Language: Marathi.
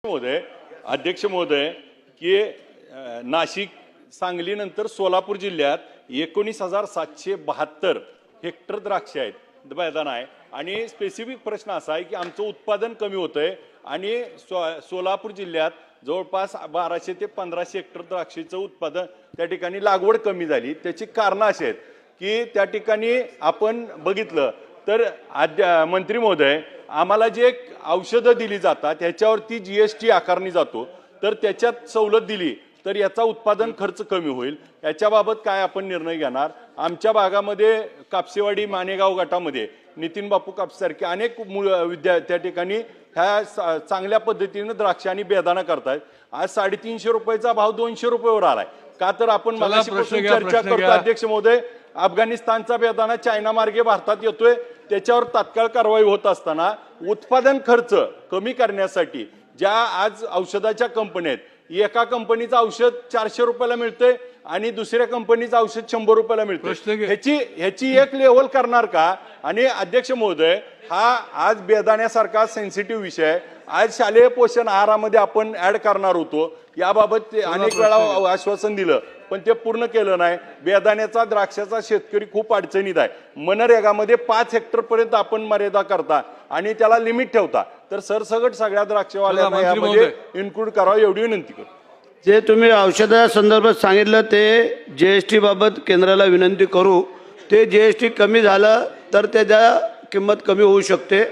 महोदय, अध्यक्ष महोदय, की नाशिक सांगली नंतर सोलापूर जिल्ह्यात 19,772 हेक्टर द्राक्ष आहेत मैदान आहे आणि स्पेसिफिक प्रश्न असा आहे की आमचं उत्पादन कमी होतंय आणि सोलापूर जिल्ह्यात जवळपास 1200 ते 1500 हेक्टर द्राक्षेचं उत्पादन त्या ठिकाणी लागवड कमी झाली। त्याची कारणं अशी आहेत की त्या ठिकाणी आपण बघितलं तर मंत्री महोदय आम्हाला जे औषधं दिली जातात त्याच्यावरती जीएसटी आकारणी जातो, तर त्याच्यात सवलत दिली तर याचा उत्पादन खर्च कमी होईल। याच्याबाबत काय आपण निर्णय घेणार? आमच्या भागामध्ये कापसेवाडी मानेगाव गटामध्ये नितीन बापू कापसारखे अनेक त्या ठिकाणी ह्या चांगल्या पद्धतीने द्राक्ष आणि बेदाणा करतात। आज 350 रुपयाचा भाव 200 रुपयावर आलाय का? तर आपण मगाशीपासून चर्चा करतो अध्यक्ष महोदय, अफगाणिस्तानचा बेदाणा चायना मार्गे भारतात येतोय, त्याच्यावर तात्काळ कारवाई होत असताना उत्पादन खर्च कमी करण्यासाठी ज्या आज औषधाच्या कंपन्या आहेत, एका कंपनीचं औषध 400 रुपयाला मिळतंय आणि दुसऱ्या कंपनीचं औषध 100 रुपयाला मिळतंय, ह्याची एक लेवल करणार का? आणि अध्यक्ष महोदय, हा आज बेदाण्यासारखा सेन्सिटिव्ह विषय आहे। आज शालेय पोषण आहारामध्ये आपण ऍड करणार होतो, याबाबत अनेक वेळा आश्वासन दिलं पण ते पूर्ण केलं नाही। बेदाण्याचा द्राक्षाचा शेतकरी खूप अडचणीत आहे। मनरेगामध्ये 5 हेक्टर पर्यंत आपण मर्यादा करता आणि त्याला लिमिट ठेवता, तर सरसगट सगळ्या द्राक्षवाल्यांना यामध्ये इन्क्लूड करावं एवढी विनंती करतो। जे तुम्ही औषधा संदर्भात सांगितलं ते जीएसटी बाबत केंद्राला विनंती करू, ते जीएसटी कमी झालं तर त्याच्या किंमत कमी होऊ शकते।